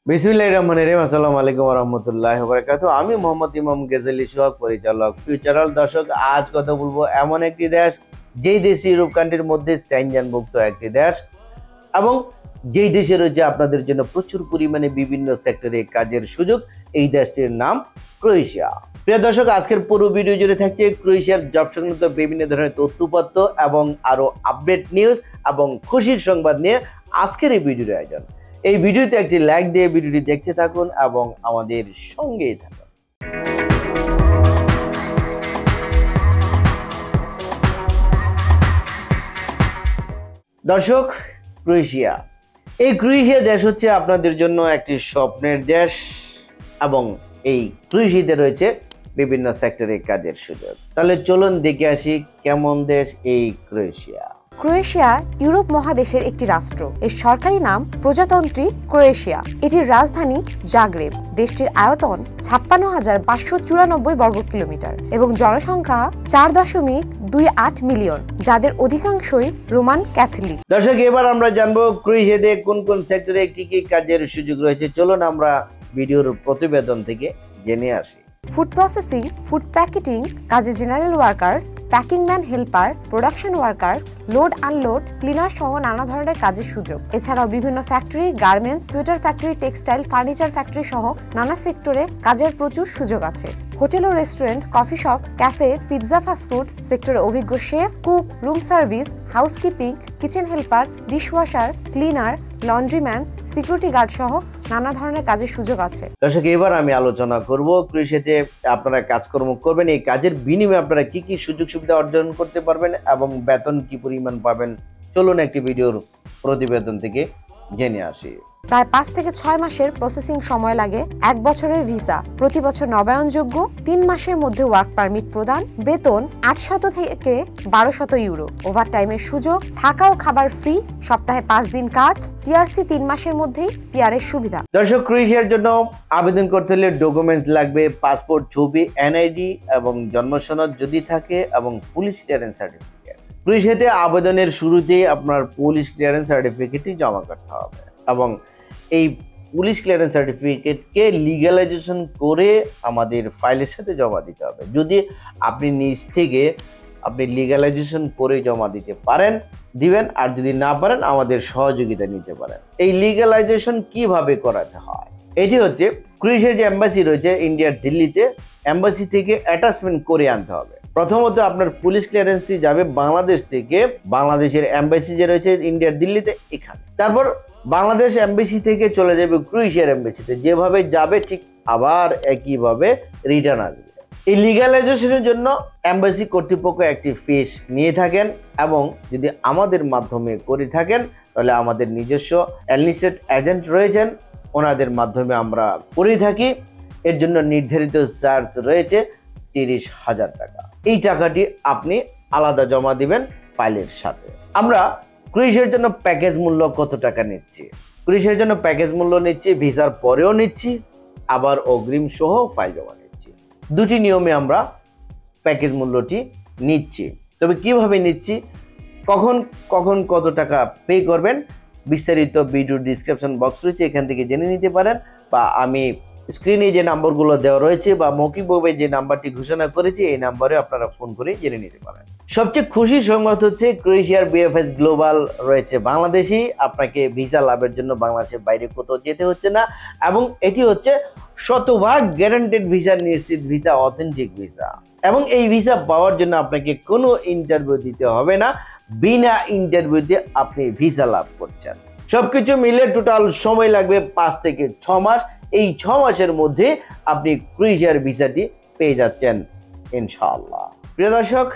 বিসমিল্লাহিররহমানিররহিম। আসসালামু আলাইকুম ওয়া রাহমাতুল্লাহি ওয়া বারাকাতুহু। আমি মোহাম্মদ ইমাম গেজেলি সোহাগ, পরিচালক ফিউচারাল। দর্শক, আজ কথা বলবো এমন একটি দেশ, যেই দেশ ইউরোপ কান্ট্রির মধ্যে সেনজেনভুক্ত একটি দেশ, এবং যেই দেশে রয়েছে আপনাদের জন্য প্রচুর পরিমাণে বিভিন্ন সেক্টরে কাজের সুযোগ। এই দেশটির নাম ক্রোয়েশিয়া। প্রিয় দর্শক, আজকের পুরো ভিডিও জুড়ে থাকছে ক্রোয়েশিয়ার জব সংক্রান্ত বিভিন্ন ধরনের তথ্যপত্র এবং আরো আপডেট নিউজ এবং খুশির সংবাদ নিয়ে আজকের এই ভিডিওর আয়োজন। এই ভিডিওতে একটি লাইক দিয়ে ভিডিওটি দেখতে থাকুন এবং আমাদের সঙ্গেই থাকুন। দর্শক, ক্রোয়েশিয়া, এই ক্রোয়েশিয়া দেশ হচ্ছে আপনাদের জন্য একটি স্বপ্নের দেশ, এবং এই ক্রোয়েশিয়াতে রয়েছে বিভিন্ন সেক্টরে কাজের সুযোগ। তাহলে চলুন দেখে আসি কেমন দেশ এই ক্রোয়েশিয়া। ক্রোয়েশিয়া ইউরোপ মহাদেশের একটি রাষ্ট্র। এর সরকারি নাম প্রজাতন্ত্রী ক্রোয়েশিয়া। এটির রাজধানী জাগ্রেব। দেশটির আয়তন 56,594 বর্গ কিলোমিটার এবং জনসংখ্যা 4.28 মিলিয়ন, যাদের অধিকাংশই রোমান ক্যাথলিক। দর্শক, এবার আমরা জানবো ক্রোয়েশিয়াতে কোন কোন সেক্টরে কি কি কাজের সুযোগ রয়েছে। চলুন আমরা ভিডিওর প্রতিবেদন থেকে জেনে আসি। ফুড প্রসেসিং, ফুড প্যাকেটিং, কাজে general workers, packing man, helper, production workers, load unload, cleaner সহ নানা ধরনের কাজের সুযোগ। এছাড়াও বিভিন্ন factory, garments, sweater factory, textile, furniture factory সহ নানা সেক্টরে কাজের প্রচুর সুযোগ আছে। হোটেল ও restaurant, coffee shop, cafe, pizza, fast food সেক্টরে অভিজ্ঞ chef, cook, room service, housekeeping, kitchen helper, dishwasher, cleaner, laundryman, security guard সহ নানা ধরনের কাজের সুযোগ আছে। দর্শক, এবার আমি আলোচনা করব ক্রোয়েশিয়াতে আপনারা কাজকর্ম করবেন, এই কাজের বিনিময়ে আপনারা কি কি সুযোগ সুবিধা অর্জন করতে পারবেন এবং বেতন কি পরিমাণ পাবেন। চলুন একটি ভিডিওর প্রতিবেদন থেকে জেনে আসি। প্রায় 5 থেকে 6 মাসের প্রসেসিং সময় লাগে। 1 বছরের ভিসা, প্রতি বছর নবায়নযোগ্য, 3 মাসের মধ্যে ওয়ার্ক পারমিট প্রদান, বেতন 800 থেকে 1200 ইউরো, ওভারটাইমের সুযোগ, থাকা ও খাবার ফ্রি, সপ্তাহে 5 দিন কাজ, টিআরসি 3 মাসের মধ্যেই পিআরের সুবিধা। দর্শক, ক্রোয়েশিয়ার জন্য আবেদন করতে হলে ডকুমেন্টস লাগবে: পাসপোর্ট, ছবি, এনআইডি এবং জন্ম সনদ যদি থাকে, এবং পুলিশ ক্লিয়ারেন্স সার্টিফিকেট। ক্রোয়েশিয়াতে আবেদনের শুরুতেই আপনার পুলিশ ক্লিয়ারেন্স সার্টিফিকেটই জমা করতে হবে, এবং এই পুলিশ ক্লিয়ারেন্স সার্টিফিকেটকে লিগ্যালাইজেশন করে আমাদের ফাইলের সাথে জমা দিতে হবে। যদি আপনি নিজ থেকে আপনি লিগ্যালাইজেশন করে জমা দিতে পারেন, দিবেন, আর যদি না পারেন আমাদের সহযোগিতা নিতে পারেন। এই লিগ্যালাইজেশন কিভাবে করাতে হয়, এটি হচ্ছে ক্রোয়েশিয়ার যে এম্বাসি রয়েছে ইন্ডিয়ার দিল্লিতে, এম্বাসি থেকে অ্যাটাচমেন্ট করে আনতে হবে। প্রথমত আপনার পুলিশ ক্লিয়ারেন্সটি যাবে বাংলাদেশ থেকে, বাংলাদেশের এম্বাসি যে রয়েছে ইন্ডিয়ার দিল্লিতে, এখানে। তারপর বাংলাদেশ এমবেসি থেকে চলে যাবে ক্রোয়েশিয়ার এমবেসিতে, যেভাবে যাবে ঠিক আবার একইভাবে রিটার্ন আসবে। এই লিগ্যালাইজেশনের জন্য এমবেসি কর্তৃপক্ষ একটি ফিস নিয়ে থাকেন, এবং যদি আমাদের মাধ্যমে করে থাকেন তাহলে আমাদের নিজস্ব অ্যাডমিনিস্ট্রেট এজেন্ট রয়েছেন, ওনাদের মাধ্যমে আমরা করে থাকি। এর জন্য নির্ধারিত চার্জ রয়েছে 30,000 টাকা। এই টাকাটি আপনি আলাদা জমা দিবেন ফাইলের সাথে। আমরা ক্রোয়েশিয়ার জন্য প্যাকেজ মূল্য কত টাকা নিচ্ছি? ক্রোয়েশিয়ার জন্য প্যাকেজ মূল্য নিচ্ছি, ভিসার পরেও নিচ্ছি, আবার অগ্রিম সহ ফাইল জমা নিচ্ছি। দুটি নিয়মে আমরা প্যাকেজ মূল্যটি নিচ্ছি। তবে কিভাবে নিচ্ছি, কখন কখন কত টাকা পে করবেন, বিস্তারিত ভিডিও ডিসক্রিপশন বক্স রয়েছে, এখান থেকে জেনে নিতে পারেন, বা আমি স্ক্রিনে যে নাম্বারগুলো দেওয়া রয়েছে বা মৌখিকভাবে যে নাম্বারটি ঘোষণা করেছি এই নাম্বারে আপনারা ফোন করে জেনে নিতে পারেন। সবচেয়ে খুশির সংবাদ হচ্ছে ক্রোয়েশিয়ার বিএফএস গ্লোবাল রয়েছে বাংলাদেশি, আপনাকে ভিসা লাভের জন্য বাংলাদেশের বাইরে কোথাও যেতে হচ্ছে না, এবং এটি হচ্ছে শতভাগ গ্যারান্টেড ভিসা, নিশ্চিত ভিসা, অথেন্টিক ভিসা। এবং এই ভিসা পাওয়ার জন্য আপনাকে কোনো ইন্টারভিউ দিতে হবে না, বিনা ইন্টারভিউতে আপনি ভিসা লাভ করছেন। সবকিছু মিলে টোটাল সময় লাগবে 5 থেকে 6 মাস। এই 6 মাসের মধ্যে আপনি ক্রোয়েশিয়ার ভিসাটি পেয়ে যাচ্ছেন ইনশাআল্লাহ। প্রিয় দর্শক,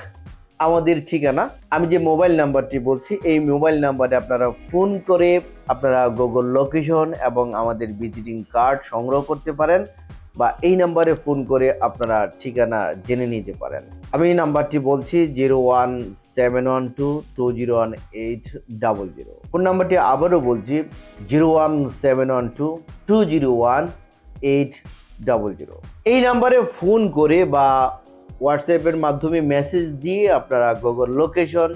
আমাদের ঠিকানা, আমি যে মোবাইল নাম্বারটি বলছি এই মোবাইল নাম্বারে আপনারা ফোন করে আপনারা গুগল লোকেশন এবং আমাদের ভিজিটিং কার্ড সংগ্রহ করতে পারেন, বা এই নাম্বারে ফোন করে আপনারা ঠিকানা জেনে নিতে পারেন। আমি এই নাম্বারটি বলছি 01712201800। ফোন নাম্বারটি আবারও বলছি 01712201800। এই নাম্বারে ফোন করে বা হোয়াটসঅ্যাপের মাধ্যমে মেসেজ দিয়ে আপনারা গুগল লোকেশন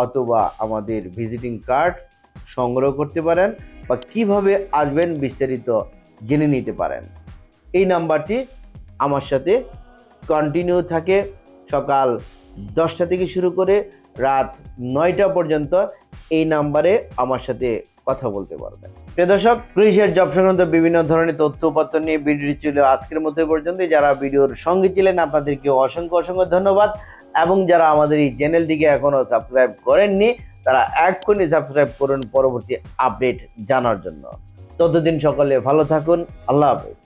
অথবা আমাদের ভিজিটিং কার্ড সংগ্রহ করতে পারেন, বা কিভাবে আসবেন বিস্তারিত জেনে নিতে পারেন। এই নাম্বারটি আমার সাথে কন্টিনিউ থাকে সকাল 10টা থেকে শুরু করে রাত 9টা পর্যন্ত। এই নাম্বারে আমার সাথে কথা বলতে পারবেন। প্রিয় দর্শক, পুলিশের জব সংক্রান্ত বিভিন্ন ধরনের তথ্যপত্র নিয়ে ভিডিওটি ছিল আজকের মতো পর্যন্ত। যারা ভিডিওর সঙ্গে ছিলেন আপনাদেরকে অসংখ্য অসংখ্য ধন্যবাদ, এবং যারা আমাদের এই চ্যানেলটিকে এখনো সাবস্ক্রাইব করেননি তারা এক্ষুনি সাবস্ক্রাইব করুন পরবর্তী আপডেট জানার জন্য। ততদিন সকলে ভালো থাকুন। আল্লাহ হাফেজ।